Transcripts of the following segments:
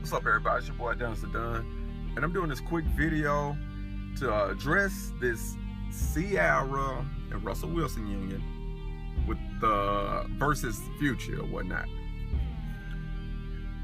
What's up, everybody? It's your boy Dennis the Dunn, and I'm doing this quick video to address this Ciara and Russell Wilson union with the versus Future or whatnot.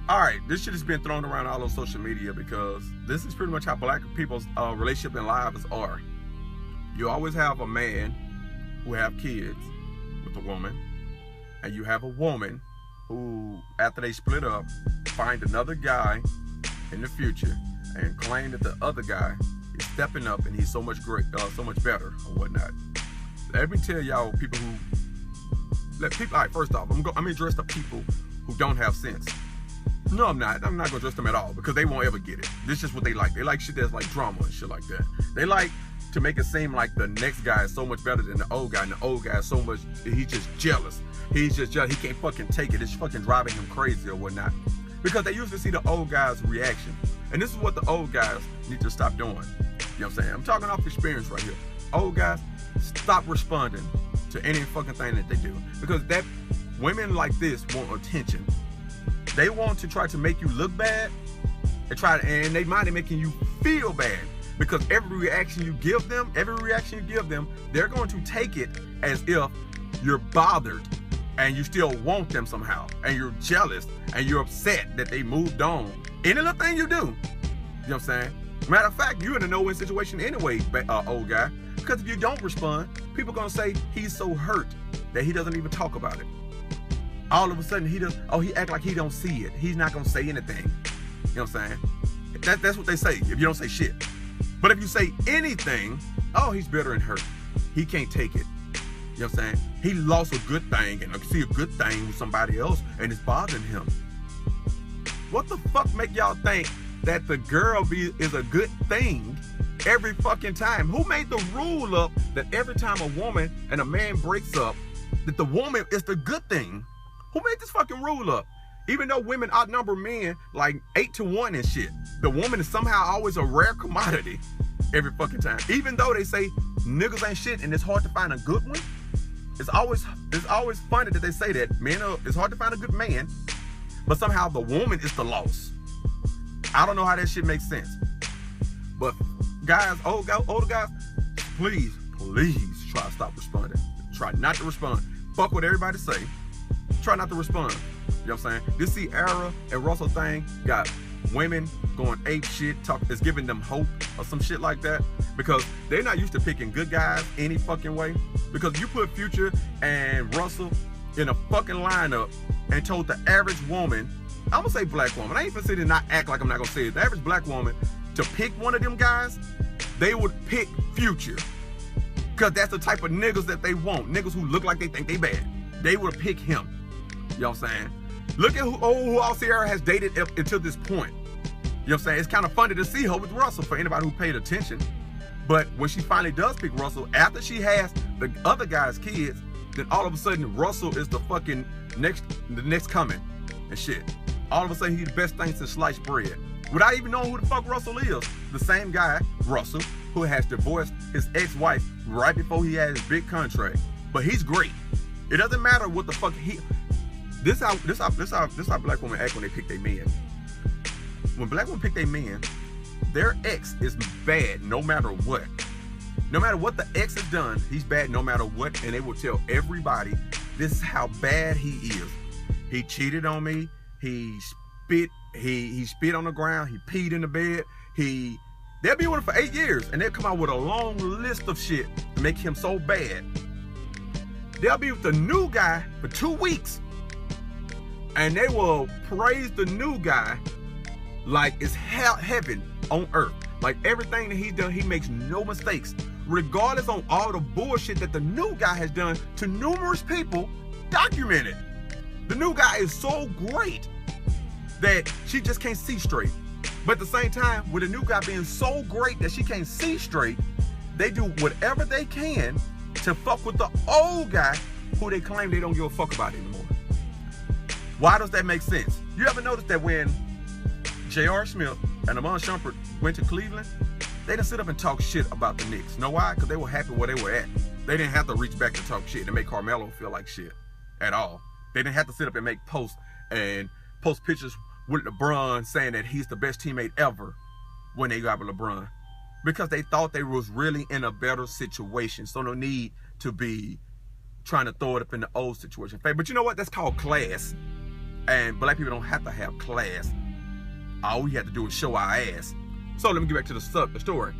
Alright, this shit has been thrown around all on social media because this is pretty much how black people's relationship and lives are. You always have a man who have kids with a woman, and you have a woman who, after they split up, find another guy in the future and claim that the other guy is stepping up and he's so much better or whatnot. Let me tell y'all, people who alright, first off, I'm gonna address the people who don't have sense. No, I'm not gonna address them at all because they won't ever get it. This is just what they like. They like shit that's like drama and shit like that. They like to make it seem like the next guy is so much better than the old guy, and the old guy is so much, he's just jealous. He's just jealous. He can't fucking take it. It's fucking driving him crazy or whatnot. Because they usually see the old guy's reaction. And this is what the old guys need to stop doing. You know what I'm saying? I'm talking off experience right here. Old guys, stop responding to any fucking thing that they do. Because that women like this want attention. They want to try to make you look bad and they mind making you feel bad. Because every reaction you give them, they're going to take it as if you're bothered and you still want them somehow, and you're jealous and you're upset that they moved on. Any little thing you do, you know what I'm saying? Matter of fact, you're in a no-win situation anyway, old guy. Because if you don't respond, people are gonna say he's so hurt that he doesn't even talk about it. All of a sudden he act like he don't see it. He's not gonna say anything. You know what I'm saying? That's what they say if you don't say shit. But if you say anything, oh, he's bitter and hurt. He can't take it. You know what I'm saying? He lost a good thing and I see a good thing with somebody else and it's bothering him. What the fuck make y'all think that the girl is a good thing every fucking time? Who made the rule up that every time a woman and a man breaks up, that the woman is the good thing? Who made this fucking rule up? Even though women outnumber men like 8-1 and shit, the woman is somehow always a rare commodity every fucking time. Even though they say niggas ain't shit and it's hard to find a good one, it's always funny that they say that it's hard to find a good man, but somehow the woman is the loss. I don't know how that shit makes sense. But guys, older guys, please try to stop responding. Try not to respond. Fuck what everybody say. Try not to respond. You know what I'm saying? This Ciara and Russell thing got women going ape shit, it's giving them hope or some shit like that, because they're not used to picking good guys any fucking way. Because you put Future and Russell in a fucking lineup and told the average woman, I'm gonna say black woman, I ain't gonna sit there and not act like I'm not gonna say it, the average black woman to pick one of them guys, they would pick Future. Because that's the type of niggas that they want. Niggas who look like they think they bad. They would pick him. You know what I'm saying? Look at who all Ciara has dated up until this point. You know what I'm saying? It's kind of funny to see her with Russell for anybody who paid attention. But when she finally does pick Russell, after she has the other guy's kids, then all of a sudden Russell is the fucking next coming and shit. All of a sudden he's the best thing since sliced bread. Without even knowing who the fuck Russell is. The same guy, Russell, who has divorced his ex-wife right before he had his big contract. But he's great. It doesn't matter what the fuck This how black women act when they pick their men. When black women pick their men, their ex is bad no matter what. No matter what the ex has done, he's bad no matter what, and they will tell everybody this is how bad he is. He cheated on me, he spit on the ground, he peed in the bed, they'll be with him for 8 years and they'll come out with a long list of shit to make him so bad. They'll be with the new guy for 2 weeks. And they will praise the new guy like it's heaven on earth. Like everything that he's done, he makes no mistakes. Regardless on all the bullshit that the new guy has done to numerous people, documented. The new guy is so great that she just can't see straight. But at the same time, with the new guy being so great that she can't see straight, they do whatever they can to fuck with the old guy who they claim they don't give a fuck about anymore. Why does that make sense? You ever notice that when J.R. Smith and Amon Shumpert went to Cleveland, they didn't sit up and talk shit about the Knicks. Know why? Because they were happy where they were at. They didn't have to reach back to talk shit and make Carmelo feel like shit at all. They didn't have to sit up and make posts and post pictures with LeBron saying that he's the best teammate ever when they got with LeBron. Because they thought they was really in a better situation. So no need to be trying to throw it up in the old situation. But you know what? That's called class. And black people don't have to have class. All we have to do is show our ass. So let me get back to the story.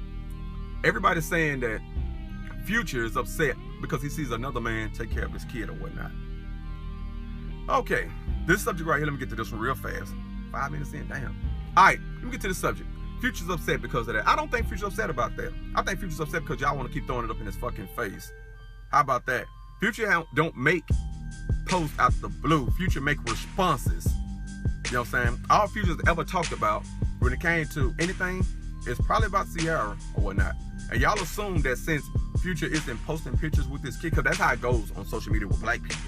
Everybody's saying that Future is upset because he sees another man take care of his kid or whatnot. Okay, this subject right here, let me get to this one real fast. 5 minutes in, damn. All right, let me get to this subject. Future's upset because of that. I don't think Future's upset about that. I think Future's upset because y'all want to keep throwing it up in his fucking face. How about that? Future don't make posts out the blue. Future make responses. You know what I'm saying? All Future's ever talked about when it came to anything is probably about Ciara or whatnot. And y'all assume that since Future isn't posting pictures with this kid, because that's how it goes on social media with black people.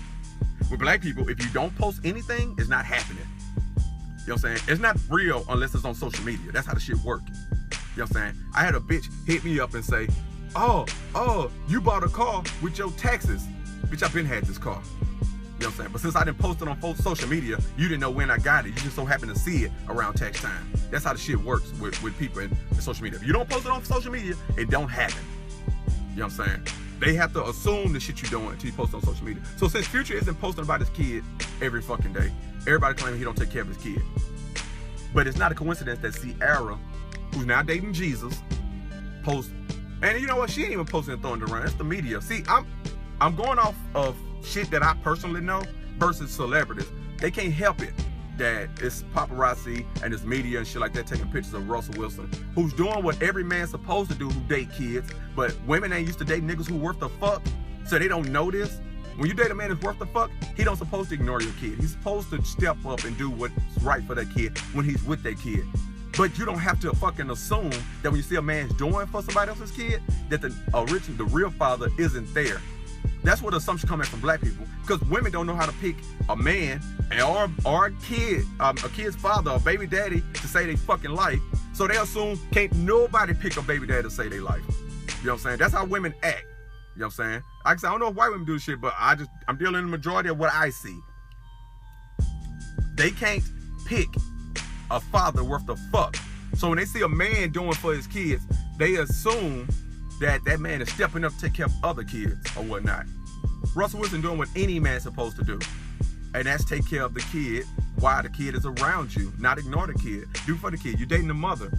With black people, if you don't post anything, it's not happening. You know what I'm saying? It's not real unless it's on social media. That's how the shit work. You know what I'm saying? I had a bitch hit me up and say, oh, you bought a car with your taxes. Bitch, I've been had this car. You know what I'm saying? But since I didn't post it on social media, you didn't know when I got it. You just so happened to see it around tax time. That's how the shit works with people in social media. If you don't post it on social media, it don't happen. You know what I'm saying? They have to assume the shit you're doing until you post on social media. So since Future isn't posting about his kid every fucking day, everybody claiming he don't take care of his kid. But it's not a coincidence that Ciara, who's now dating Jesus, posts. And you know what? She ain't even posting and throwing it around. It's the media. See, I'm going off of shit that I personally know versus celebrities. They can't help it that it's paparazzi and it's media and shit like that taking pictures of Russell Wilson, who's doing what every man's supposed to do who date kids, but women ain't used to date niggas who worth the fuck, so they don't know this. When you date a man who's worth the fuck, he don't supposed to ignore your kid. He's supposed to step up and do what's right for that kid when he's with that kid. But you don't have to fucking assume that when you see a man's doing for somebody else's kid, that the real father isn't there. That's where the assumption coming from black people, because women don't know how to pick a man or a kid's father or baby daddy to say they fucking life. So they assume can't nobody pick a baby daddy to say they life. You know what I'm saying? That's how women act. You know what I'm saying? Like I said, I don't know if white women do this shit, but I'm dealing in the majority of what I see. They can't pick a father worth the fuck. So when they see a man doing for his kids, they assume that that man is stepping up to take care of other kids or whatnot. Russell Wilson doing what any man's supposed to do, and that's take care of the kid while the kid is around you, not ignore the kid. Do for the kid. You're dating the mother.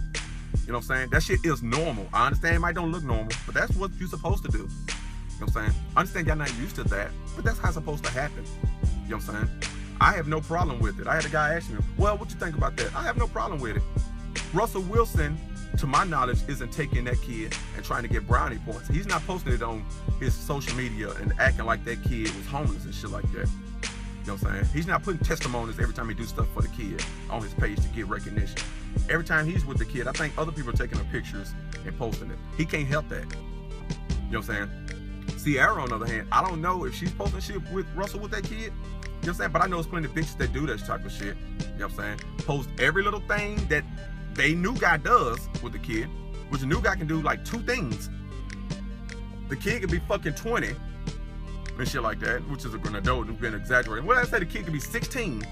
You know what I'm saying? That shit is normal. I understand it might don't look normal, but that's what you're supposed to do. You know what I'm saying? I understand y'all not used to that, but that's how it's supposed to happen. You know what I'm saying? I have no problem with it. I had a guy ask me, well, what you think about that? I have no problem with it. Russell Wilson, to my knowledge, isn't taking that kid and trying to get brownie points. He's not posting it on his social media and acting like that kid was homeless and shit like that. You know what I'm saying? He's not putting testimonies every time he do stuff for the kid on his page to get recognition. Every time he's with the kid, I think other people are taking the pictures and posting it. He can't help that. You know what I'm saying? Ciara, on the other hand, I don't know if she's posting shit with Russell with that kid. You know what I'm saying? But I know there's plenty of bitches that do that type of shit. You know what I'm saying? Post every little thing that they new guy does with the kid, which the new guy can do like 2 things. The kid could be fucking 20 and shit like that, which is an adult who's been exaggerating. Well, I say the kid could be 16.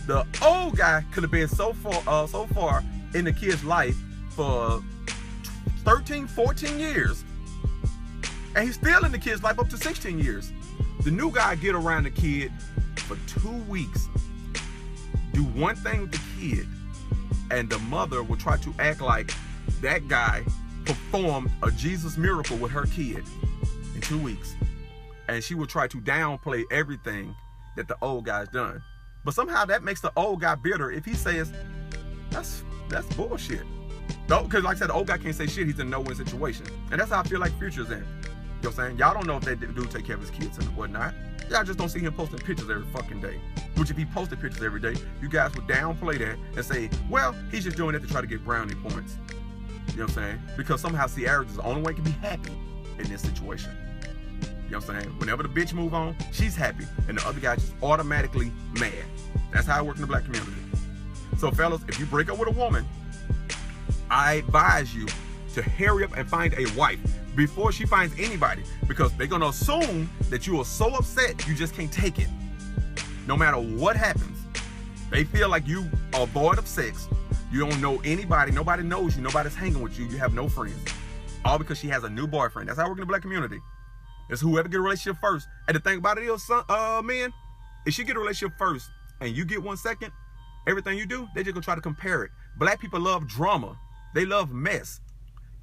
The old guy could have been so far in the kid's life for 13, 14 years. And he's still in the kid's life up to 16 years. The new guy get around the kid for 2 weeks, do one thing with the kid, and the mother will try to act like that guy performed a Jesus miracle with her kid in 2 weeks. And she will try to downplay everything that the old guy's done. But somehow that makes the old guy bitter if he says, that's bullshit. Because like I said, the old guy can't say shit, he's in a no-win situation. And that's how I feel like Future's in. You know what I'm saying? Y'all don't know if that dude take care of his kids and whatnot. Y'all just don't see him posting pictures every fucking day. Which if he posted pictures every day, you guys would downplay that and say, well, he's just doing it to try to get brownie points. You know what I'm saying? Because somehow Ciara is the only one can be happy in this situation. You know what I'm saying? Whenever the bitch move on, she's happy. And the other guy's just automatically mad. That's how it works in the black community. So fellas, if you break up with a woman, I advise you to hurry up and find a wife before she finds anybody, because they're gonna assume that you are so upset you just can't take it. No matter what happens, They feel like you are void of sex. You don't know anybody. Nobody knows you. Nobody's hanging with you. You have no friends. All because she has a new boyfriend. That's how it works in the black community. It's whoever get a relationship first. And the thing about it is, men, if she get a relationship first and you get 1 second, everything you do, they just gonna try to compare it. Black people love drama. They love mess.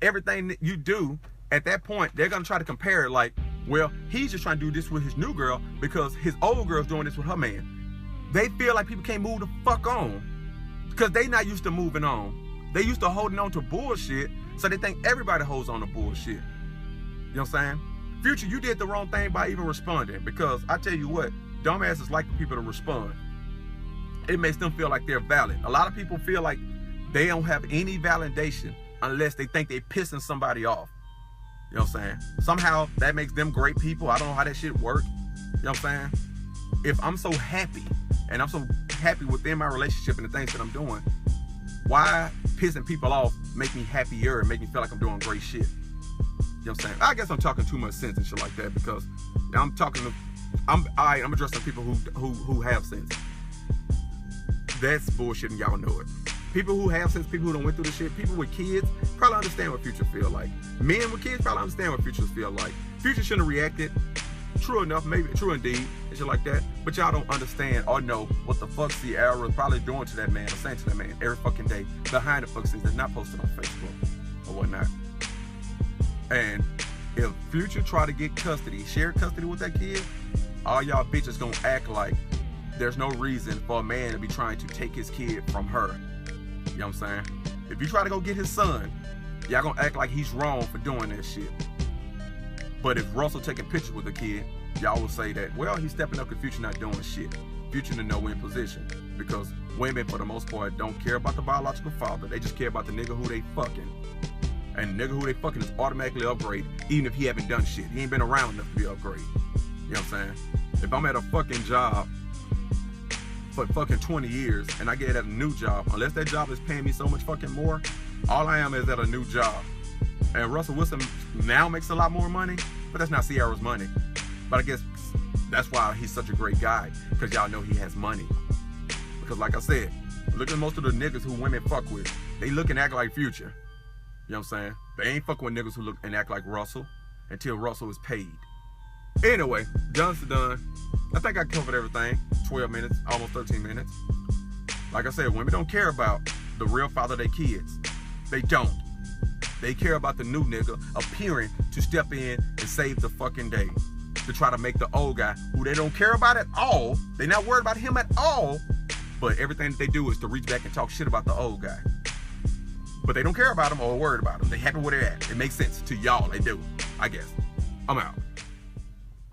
Everything that you do, at that point, they're gonna try to compare it like, well, he's just trying to do this with his new girl because his old girl's doing this with her man. They feel like people can't move the fuck on because they not used to moving on. They used to holding on to bullshit, so they think everybody holds on to bullshit. You know what I'm saying? Future, you did the wrong thing by even responding, because I tell you what, dumbasses like for people to respond. It makes them feel like they're valid. A lot of people feel like they don't have any validation unless they think they're pissing somebody off. You know what I'm saying? Somehow that makes them great people. I don't know how that shit works. You know what I'm saying? If I'm so happy, and I'm so happy within my relationship and the things that I'm doing, why pissing people off make me happier and make me feel like I'm doing great shit? You know what I'm saying? I guess I'm talking too much sense and shit like that, because I'm addressing people who have sense. That's bullshit and y'all know it. People who have sense, people who don't went through the shit, people with kids probably understand what Future feel like. Men with kids probably understand what Futures feel like. Future shouldn't have reacted. True enough, maybe true indeed, and shit like that. But y'all don't understand or know what the fuck Ciara is probably doing to that man or saying to that man every fucking day behind the fuck scenes that's not posted on Facebook or whatnot. And if Future try to get custody, share custody with that kid, all y'all bitches gonna act like there's no reason for a man to be trying to take his kid from her. You know what I'm saying? If you try to go get his son, y'all gonna act like he's wrong for doing that shit. But if Russell taking pictures with the kid, y'all will say that, well, he's stepping up because Future not doing shit. Future in a no-win position. Because women, for the most part, don't care about the biological father. They just care about the nigga who they fucking. And the nigga who they fucking is automatically upgraded, even if he haven't done shit. He ain't been around enough to be upgraded. You know what I'm saying? If I'm at a fucking job for fucking 20 years and I get at a new job, unless that job is paying me so much fucking more, all I am is at a new job. And Russell Wilson now makes a lot more money, but that's not Ciara's money. But I guess that's why he's such a great guy, because y'all know he has money. Because like I said, look at most of the niggas who women fuck with. They look and act like Future. You know what I'm saying? They ain't fucking with niggas who look and act like Russell until Russell is paid. Anyway, done's done. I think I covered everything. 12 minutes, almost 13 minutes. Like I said, women don't care about the real father of their kids. They don't. They care about the new nigga appearing to step in and save the fucking day. To try to make the old guy, who they don't care about at all, they're not worried about him at all, but everything that they do is to reach back and talk shit about the old guy. But they don't care about him or worried about him. They happy where they're at. It makes sense to y'all. They do, I guess. I'm out.